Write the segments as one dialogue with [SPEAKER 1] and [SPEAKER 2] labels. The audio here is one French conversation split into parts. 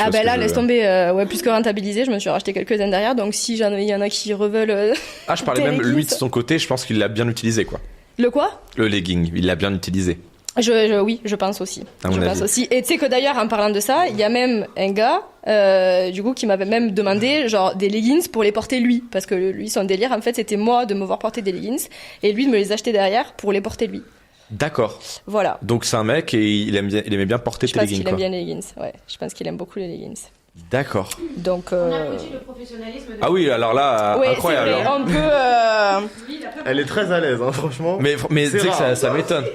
[SPEAKER 1] Ah ben là, laisse tomber, ouais, plus que rentabilisé, je me suis racheté quelques-uns derrière, donc si il y en a qui reveulent...
[SPEAKER 2] Ah, je parlais même, lui, de son côté, je pense qu'il l'a bien utilisé, quoi.
[SPEAKER 1] Le quoi?
[SPEAKER 2] Le legging, il l'a bien utilisé.
[SPEAKER 1] Oui, je pense aussi. Et tu sais que d'ailleurs, en parlant de ça, il y a même un gars, du coup, qui m'avait même demandé, genre, des leggings pour les porter lui. Parce que lui, son délire, en fait, c'était moi de me voir porter des leggings, et lui de me les acheter derrière pour les porter lui.
[SPEAKER 2] D'accord.
[SPEAKER 1] Voilà.
[SPEAKER 2] Donc c'est un mec et il aimait bien porter tes leggings, quoi.
[SPEAKER 1] Je pense qu'il aime bien les leggings, ouais. Je pense qu'il aime beaucoup les leggings.
[SPEAKER 2] D'accord.
[SPEAKER 1] Donc,
[SPEAKER 3] on applaudit le professionnalisme de...
[SPEAKER 2] Ah oui, alors là,
[SPEAKER 1] ouais,
[SPEAKER 2] incroyable.
[SPEAKER 1] C'est vrai,
[SPEAKER 2] hein.
[SPEAKER 1] On peut...
[SPEAKER 4] Elle est très à l'aise, hein, franchement.
[SPEAKER 2] Mais tu sais que ça m'étonne.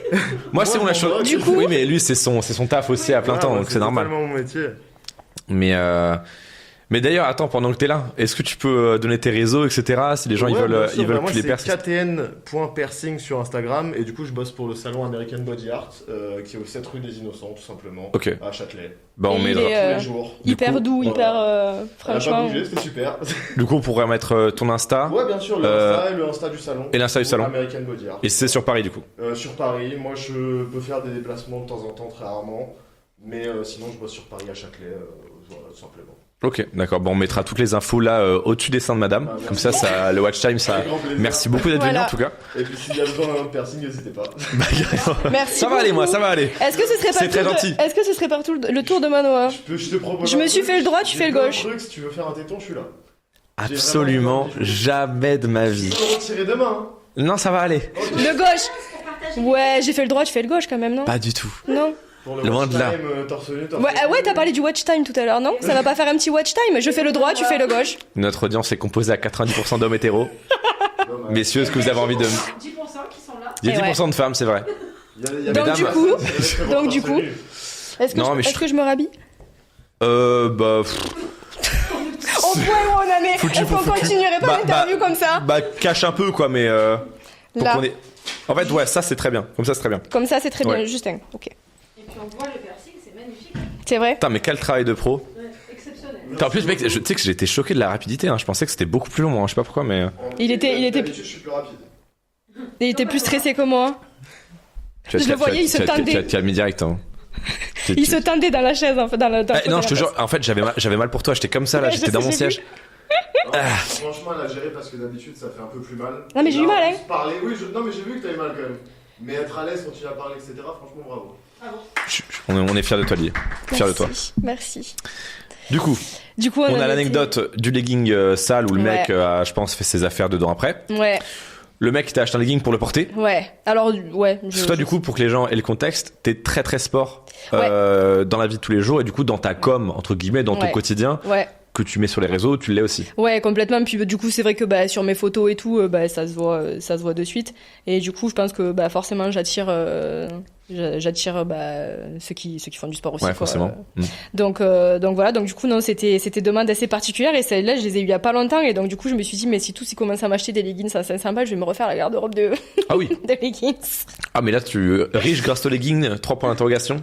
[SPEAKER 2] Moi, c'est la chose.
[SPEAKER 1] Du coup...
[SPEAKER 2] Oui, mais lui, c'est son taf aussi à plein temps, donc c'est normal.
[SPEAKER 4] C'est totalement mon métier.
[SPEAKER 2] Mais d'ailleurs, attends, pendant que t'es là, est-ce que tu peux donner tes réseaux, etc. Si les gens ils veulent que tu les perces.
[SPEAKER 4] Moi, c'est ktn.piercing sur Instagram et du coup, je bosse pour le salon American Body Art qui est au 7 rue des Innocents, tout simplement, à Châtelet.
[SPEAKER 2] Bah, on met
[SPEAKER 1] tous
[SPEAKER 4] les jours.
[SPEAKER 1] Hyper doux, hyper franchement.
[SPEAKER 4] Elle a pas bougé, c'était super.
[SPEAKER 2] Du coup, on pourrait mettre ton Insta.
[SPEAKER 4] Ouais, bien sûr, le Insta et le Insta du salon.
[SPEAKER 2] Et l'Insta du salon.
[SPEAKER 4] American Body Art.
[SPEAKER 2] Et c'est sur Paris, du coup.
[SPEAKER 4] Sur Paris, moi, je peux faire des déplacements de temps en temps, très rarement, mais sinon, je bosse sur Paris à Châtelet, voilà, tout simplement.
[SPEAKER 2] Ok, d'accord. Bon, on mettra toutes les infos là au-dessus des seins de madame. Comme ça, le watch time, ça. Merci beaucoup d'être venu en tout cas.
[SPEAKER 4] Et puis s'il y a besoin d'un piercing, n'hésitez pas.
[SPEAKER 1] Merci.
[SPEAKER 2] Ça va aller, moi, ça va aller.
[SPEAKER 1] Est-ce que ce serait pas
[SPEAKER 2] c'est très gentil.
[SPEAKER 1] Est-ce que ce serait pas le tour de Manoa?
[SPEAKER 4] Je te propose.
[SPEAKER 1] Je me suis fait le droit, tu fais le gauche.
[SPEAKER 4] Si tu veux faire un téton, je suis là.
[SPEAKER 2] Absolument jamais de ma vie.
[SPEAKER 4] Tu peux le retirer demain. Hein.
[SPEAKER 2] Non, ça va aller.
[SPEAKER 4] Okay.
[SPEAKER 1] Le gauche. Ouais, j'ai fait le droit, tu fais le gauche quand même, non?
[SPEAKER 2] Pas du tout.
[SPEAKER 1] Non.
[SPEAKER 2] Loin de là.
[SPEAKER 1] Ouais, t'as parlé du watch time tout à l'heure, non? Ça va pas faire un petit watch time? Je fais le droit, tu fais le gauche.
[SPEAKER 2] Notre audience est composée à 90% d'hommes hétéros. Messieurs, est-ce que vous avez envie de...
[SPEAKER 3] 10% qui sont là.
[SPEAKER 2] Il y a 10% de femmes, c'est vrai.
[SPEAKER 1] Donc du coup, est-ce que je me rhabille?
[SPEAKER 2] Bah...
[SPEAKER 1] Au point où on en est, est-ce qu'on continuerait pas l'interview comme ça?
[SPEAKER 2] Bah, cache un peu, quoi, mais... pour qu'on ait... En fait, ouais, ça, c'est très bien. Comme ça, c'est très bien.
[SPEAKER 1] Comme ça, c'est très bien, Justin. Ok.
[SPEAKER 3] Et puis on voit le piercing, c'est magnifique.
[SPEAKER 1] C'est vrai?
[SPEAKER 2] Putain, mais quel travail de pro.
[SPEAKER 3] Ouais, exceptionnel.
[SPEAKER 2] En plus, mec, tu sais que j'ai été choqué de la rapidité. Hein. Je pensais que c'était beaucoup plus long, moi. Je sais pas pourquoi, mais...
[SPEAKER 1] Il était...
[SPEAKER 4] Je suis plus rapide.
[SPEAKER 1] Il était plus stressé que moi. Je le voyais, il se tendait.
[SPEAKER 2] Tu as mis direct, hein.
[SPEAKER 1] Il se tendait dans la chaise, en fait,
[SPEAKER 2] non, je te jure, en fait, j'avais mal pour toi. J'étais comme ça, là. J'étais dans mon siège.
[SPEAKER 4] Franchement, elle a géré parce que d'habitude, ça fait un peu plus mal.
[SPEAKER 1] Non, mais j'ai eu mal, hein.
[SPEAKER 4] Parler, oui, non, mais j'ai vu que t'avais mal quand même. Mais être à l'aise, continuer à parler, etc., franchement, bravo.
[SPEAKER 2] On est fiers de toi, Lié. Fiers de toi.
[SPEAKER 1] Merci.
[SPEAKER 2] Du coup, on a l'anecdote du legging sale où le mec, je pense, fait ses affaires dedans après.
[SPEAKER 1] Ouais.
[SPEAKER 2] Le mec t'a acheté un legging pour le porter.
[SPEAKER 1] Ouais. Alors, ouais.
[SPEAKER 2] Toi, du coup, pour que les gens aient le contexte, t'es très très sport dans la vie de tous les jours et du coup, dans ta com, entre guillemets, dans ton quotidien. Ouais. Que tu mets sur les réseaux, tu l'es aussi. Ouais, complètement. Puis du coup, c'est vrai que sur mes photos et tout, ça se voit de suite. Et du coup, je pense que forcément, j'attire ceux qui font du sport aussi. Ouais, forcément. Donc voilà. Donc du coup, non, c'était demande assez particulière et celle-là, je les ai eu il y a pas longtemps et donc du coup, je me suis dit mais si tous ils commencent à m'acheter des leggings à 500 balles, je vais me refaire la garde-robe de de leggings. Ah mais là, tu riche grâce aux leggings, 3 points d'interrogation.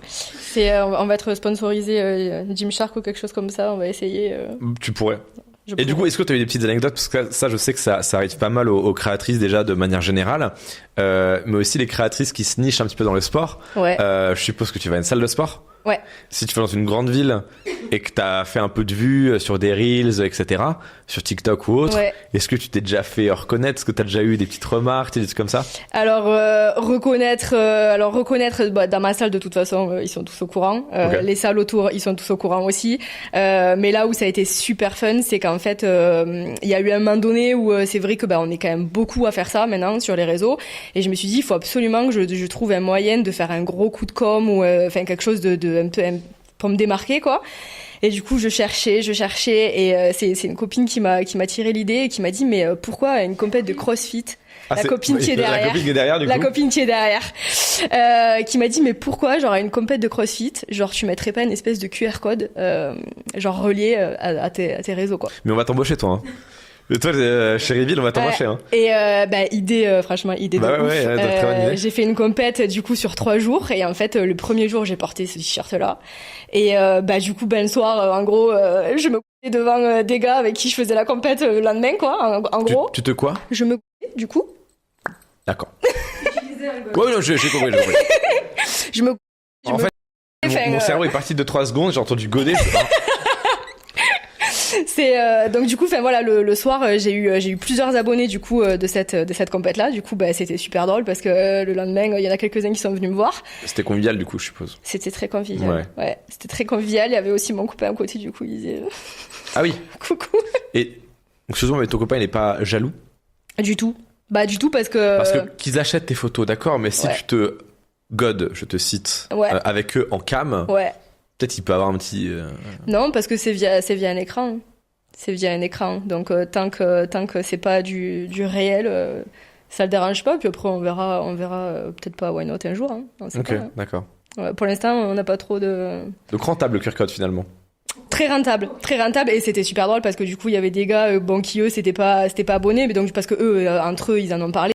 [SPEAKER 2] On va être sponsorisé Gymshark ou quelque chose comme ça. On va essayer. Tu pourrais. Et du coup, est-ce que tu as eu des petites anecdotes? Parce que ça, je sais que ça arrive pas mal aux créatrices déjà de manière générale, mais aussi les créatrices qui se nichent un petit peu dans le sport. Ouais. Je suppose que tu vas à une salle de sport. Ouais. Si tu vas dans une grande ville et que t'as fait un peu de vues sur des reels, etc., sur TikTok ou autre, est-ce que tu t'es déjà fait reconnaître? Est-ce que t'as déjà eu des petites remarques, des trucs comme ça? Alors, reconnaître, dans ma salle, de toute façon, ils sont tous au courant. Les salles autour, ils sont tous au courant aussi. Mais là où ça a été super fun, c'est qu'en fait, il y a eu un moment donné où c'est vrai que, on est quand même beaucoup à faire ça maintenant sur les réseaux. Et je me suis dit, il faut absolument que je trouve un moyen de faire un gros coup de com ou, quelque chose de un peu pour me démarquer, quoi. Et du coup, je cherchais et c'est une copine qui m'a tiré l'idée et qui m'a dit mais pourquoi une compète de CrossFit? La copine qui est derrière. La copine qui est derrière, du coup. La copine qui est derrière. Qui m'a dit mais pourquoi genre à une compète de CrossFit, genre tu mettrais pas une espèce de QR code genre relié à tes réseaux, quoi. Mais on va t'embaucher, toi, hein. Et toi, chez Reveal, on va t'embaucher, hein. Et franchement, idée de ouf. Très bonne idée. J'ai fait une compète du coup sur 3 jours et en fait le premier jour j'ai porté ce t-shirt-là et du coup le soir en gros je me couchais devant des gars avec qui je faisais la compète le lendemain, quoi. En gros. Tu te quoi? Je me couchais du coup. D'accord. Ouais, non, j'ai compris. Je me. En fait, mon cerveau est parti de 3 secondes, j'ai entendu godet. Donc du coup, enfin voilà, le soir, j'ai eu plusieurs abonnés du coup de cette compète là. Du coup, c'était super drôle parce que le lendemain, il y en a quelques-uns qui sont venus me voir.
[SPEAKER 5] C'était convivial du coup, je suppose.
[SPEAKER 2] C'était très convivial. Ouais, c'était très convivial. Il y avait aussi mon copain à côté, du coup, il disait.
[SPEAKER 5] Ah oui.
[SPEAKER 2] Coucou.
[SPEAKER 5] Et excuse-moi, mais ton copain, il est pas jaloux?
[SPEAKER 2] Du tout. Du tout parce que
[SPEAKER 5] qu'ils achètent tes photos, d'accord, mais si tu te godes, je te cite, avec eux en cam.
[SPEAKER 2] Ouais.
[SPEAKER 5] Peut-être il peut avoir un petit...
[SPEAKER 2] Non, parce que c'est via un écran. C'est via un écran. Donc, tant que c'est pas du réel, ça le dérange pas. Puis après, on verra peut-être pas Why Not un jour. Hein.
[SPEAKER 5] Ok, d'accord.
[SPEAKER 2] Ouais, pour l'instant, on n'a pas trop de...
[SPEAKER 5] Donc rentable, le QR code, finalement.
[SPEAKER 2] Très rentable. Et c'était super drôle parce que du coup, il y avait des gars, qui eux, c'était pas abonnés. Mais donc, parce que eux, entre eux, ils en ont parlé.